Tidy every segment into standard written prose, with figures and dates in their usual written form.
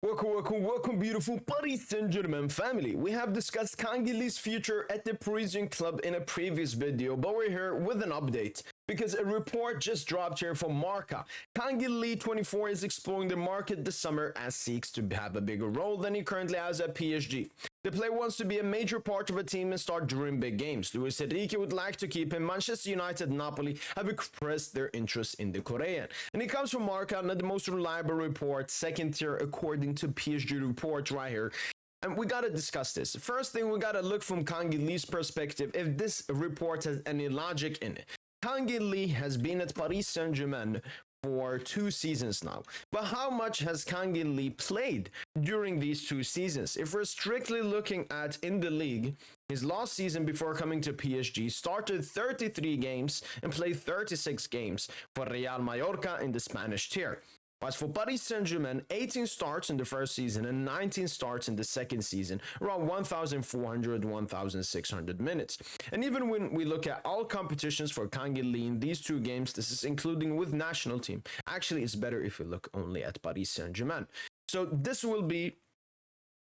Welcome, beautiful Paris Saint Germain family. We have discussed Kang In-Lee's future at the Parisian club in a previous video, but we're here with an update because a report just dropped here from Marca. Kang In-Lee, 24, is exploring the market this summer and seeks to have a bigger role than he currently has at PSG. The player wants to be a major part of a team and start during big games. Luis Enrique would like to keep him. Manchester United and Napoli have expressed their interest in the Korean. And it comes from Marca, not the most reliable report, second tier according to PSG report right here. And we gotta discuss this. First thing, we gotta look from Kang In-Lee's perspective if this report has any logic in it. Kang In-Lee has been at Paris Saint Germain for 2 seasons now. But how much has Kang In-Lee played during these 2 seasons? If we're strictly looking at in the league, his last season before coming to PSG started 33 games and played 36 games for Real Mallorca in the Spanish tier. As for Paris Saint Germain, 18 starts in the first season and 19 starts in the second season, around 1,400, 1,600 minutes. And even when we look at all competitions for Kang In-Lee in these 2 games, this is including with national team. Actually, it's better if we look only at Paris Saint Germain. So this will be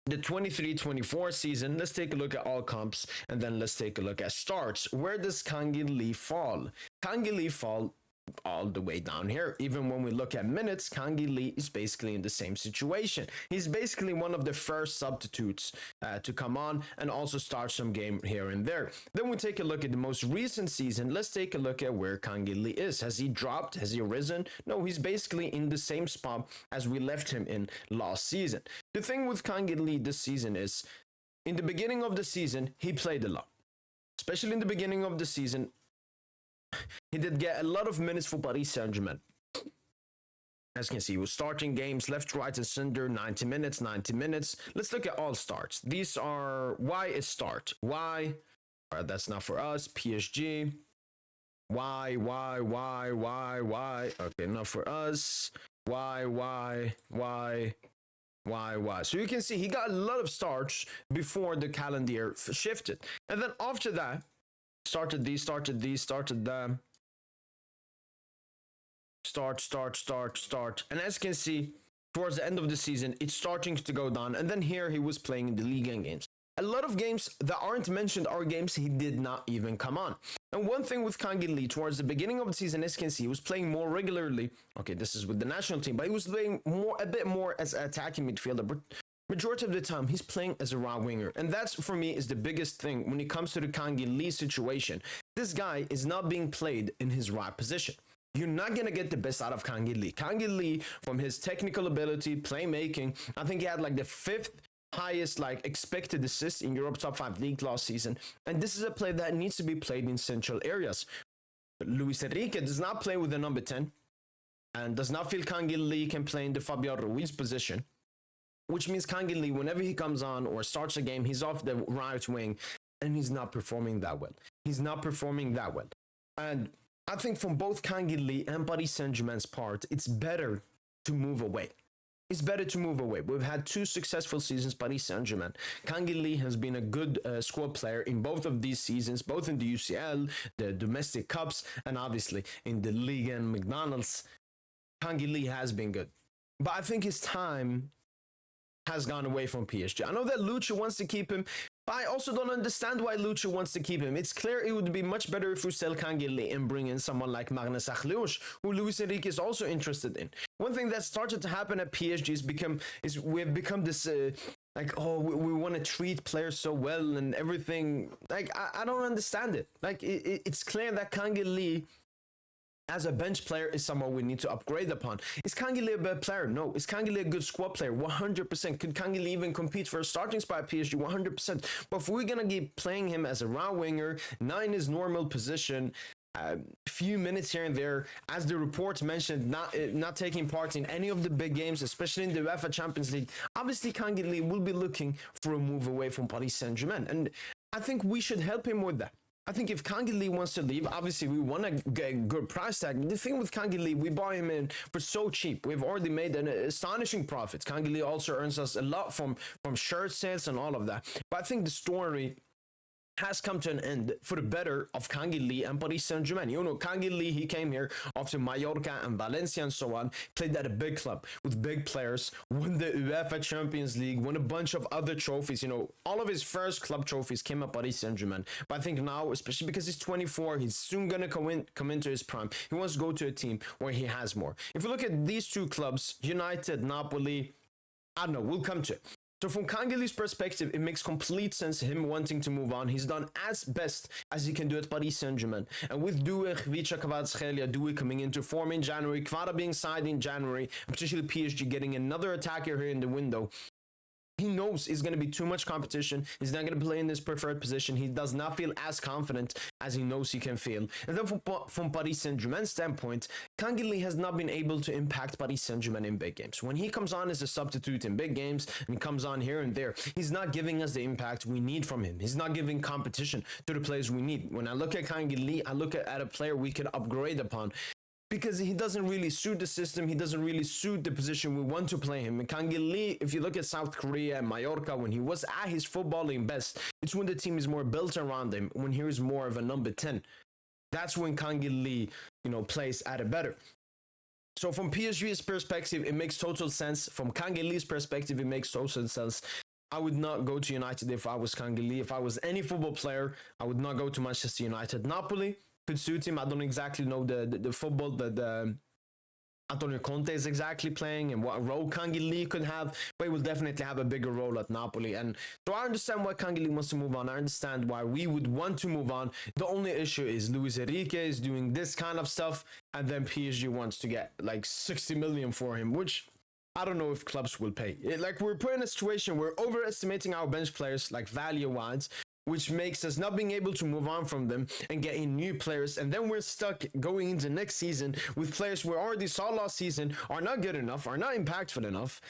the 23-24 season. Let's take a look at all comps and then let's take a look at starts. Where does Kang In-Lee fall? Kang In-Lee fall all the way down here. Even when we look at minutes, Kang In-Lee is basically in the same situation. He's basically one of the first substitutes to come on and also start some game here and there. Then we take a look at the most recent season. Let's take a look at where Kang In-Lee is. Has he dropped? Has he risen? No, he's basically in the same spot as we left him in last season. The thing with Kang In-Lee this season is, in the beginning of the season, he played a lot. Especially in the beginning of the season, he did get a lot of minutes for Paris Saint Germain. As you can see, he was starting games left, right, and center, 90 minutes, 90 minutes. Let's look at all starts. These are why is start. Why? That's not for us. PSG. Why? Okay, not for us. Why? So you can see he got a lot of starts before the calendar year shifted. And then after that, started them. Start. And as you can see, towards the end of the season, it's starting to go down. And then here he was playing in the league and games. A lot of games that aren't mentioned are games he did not even come on. And one thing with Kang In-Lee, towards the beginning of the season, as you can see, he was playing more regularly. Okay, this is with the national team, but he was playing a bit more as an attacking midfielder. But majority of the time, he's playing as a right winger. And that's, for me, is the biggest thing when it comes to the Kang In-Lee situation. This guy is not being played in his right position. You're not going to get the best out of Kang In-Lee. Kang In-Lee, from his technical ability, playmaking, I think he had like the 5th highest expected assists in Europe top 5 league last season. And this is a play that needs to be played in central areas. Luis Enrique does not play with the number 10 and does not feel Kang In-Lee can play in the Fabian Ruiz position. Which means Kang In-Lee, whenever he comes on or starts a game, he's off the right wing and he's not performing that well. And I think from both Kang In-Lee and Paris Saint Germain's part, it's better to move away. We've had 2 successful seasons, Paris Saint Germain. Kang In-Lee has been a good squad player in both of these seasons, both in the UCL, the domestic cups, and obviously in the Ligue and McDonald's. Kang In-Lee has been good. But I think his time has gone away from PSG. I know that Lucha wants to keep him, but I also don't understand why Lucha wants to keep him. It's clear it would be much better if we sell Kang In-Lee and bring in someone like Magnus Achliush, who Luis Enrique is also interested in. One thing that started to happen at PSG is we've become this we want to treat players so well and everything. I don't understand it. It's clear that Kang In-Lee as a bench player is someone we need to upgrade upon. Is Kang In-Lee a bad player? No. Is Kang In-Lee a good squad player? 100%. Could Kang In-Lee even compete for a starting spot at PSG? 100%. But if we're going to keep playing him as a right winger, not in his normal position, few minutes here and there, as the reports mentioned, not taking part in any of the big games, especially in the UEFA Champions League, obviously Kang In-Lee will be looking for a move away from Paris Saint Germain. And I think we should help him with that. I think if Kang In-Lee wants to leave, obviously we want to get a good price tag. The thing with Kang In-Lee, we bought him in for so cheap. We've already made an astonishing profit. Kang In-Lee also earns us a lot from shirt sales and all of that. But I think the story has come to an end for the better of Kang In-Lee and Paris Saint Germain. You know, Kang In-Lee, he came here after Mallorca and Valencia and so on, played at a big club with big players, won the UEFA Champions League, won a bunch of other trophies. You know, all of his first club trophies came at Paris Saint Germain. But I think now, especially because he's 24, he's soon going to come into his prime. He wants to go to a team where he has more. If you look at these two clubs, United, Napoli, I don't know, we'll come to it. So from Kang In-Lee's perspective, it makes complete sense him wanting to move on. He's done as best as he can do at Paris Saint Germain. And with Doué, Khvicha, Kvaratskhelia, Doué coming into form in January, Kvara being signed in January, particularly PSG getting another attacker here in the window, he knows it's going to be too much competition. He's not going to play in his preferred position. He does not feel as confident as he knows he can feel. And then from Paris Saint Germain's standpoint, Kang In-Lee has not been able to impact Paris Saint Germain in big games. When he comes on as a substitute in big games and comes on here and there, he's not giving us the impact we need from him. He's not giving competition to the players we need. When I look at Kang In-Lee, I look at a player we can upgrade upon, because he doesn't really suit the system. He doesn't really suit the position we want to play him. And Kang In-Lee, if you look at South Korea and Mallorca, when he was at his footballing best, it's when the team is more built around him, when he is more of a number 10. That's when Kang In-Lee, you know, plays at it better. So from PSG's perspective, it makes total sense. From Kang In-Lee's perspective, it makes total sense. I would not go to United if I was Kang In-Lee. If I was any football player, I would not go to Manchester United. Napoli could suit him. I don't exactly know the football that Antonio Conte is exactly playing and what role Kang In-Lee could have, but he will definitely have a bigger role at Napoli. And so I understand why Kang In-Lee wants to move on. I understand why we would want to move on. The only issue is Luis Enrique is doing this kind of stuff, and then PSG wants to get like 60 million for him, which I don't know if clubs will pay. Like, we're put in a situation where we're overestimating our bench players, like value-wise, which makes us not being able to move on from them and get in new players. And then we're stuck going into next season with players we already saw last season are not good enough, are not impactful enough.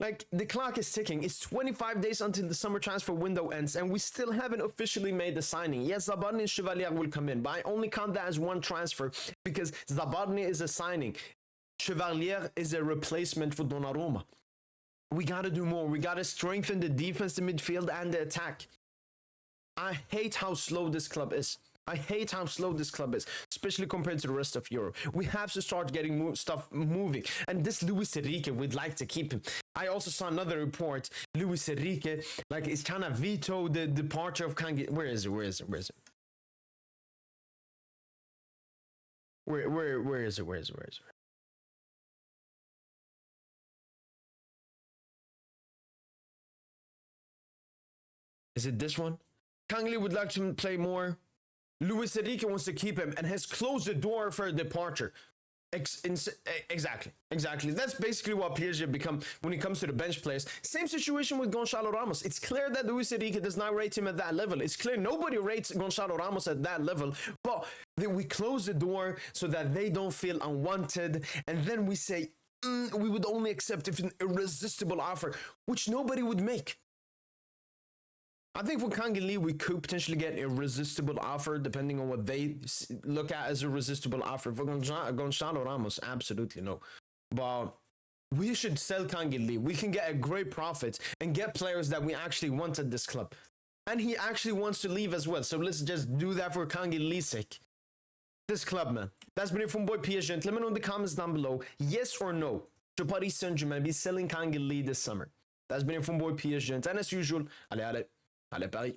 Like, the clock is ticking. It's 25 days until the summer transfer window ends, and we still haven't officially made the signing. Yes, Zabarny and Chevalier will come in, but I only count that as one transfer because Zabarny is a signing. Chevalier is a replacement for Donnarumma. We got to do more. We got to strengthen the defense, the midfield, and the attack. I hate how slow this club is. I hate how slow this club is, especially compared to the rest of Europe. We have to start getting stuff moving. And this Luis Enrique, we'd like to keep him. I also saw another report. Luis Enrique, like, is trying to veto the departure of Kang. Where is it? Where is it? Where is it? Where is it? Where is it? Where is it? Is it this one? Kang In-Lee would like to play more. Luis Enrique wants to keep him and has closed the door for a departure. Exactly. That's basically what PSG have become when it comes to the bench players. Same situation with Gonçalo Ramos. It's clear that Luis Enrique does not rate him at that level. It's clear nobody rates Gonçalo Ramos at that level. But we close the door so that they don't feel unwanted. And then we say, we would only accept if an irresistible offer, which nobody would make. I think for Kang In-Lee, we could potentially get an irresistible offer, depending on what they look at as a irresistible offer. For Gonçalo Ramos, absolutely no. But we should sell Kang In-Lee. We can get a great profit and get players that we actually want at this club. And he actually wants to leave as well. So let's just do that for Kang In-Lee's sake. This club, man. That's been it from Boy PSG. Let me know in the comments down below. Yes or no? Should Paris Saint Germain be selling Kang In-Lee this summer? That's been it from Boy PSG. And as usual, allez, Paris.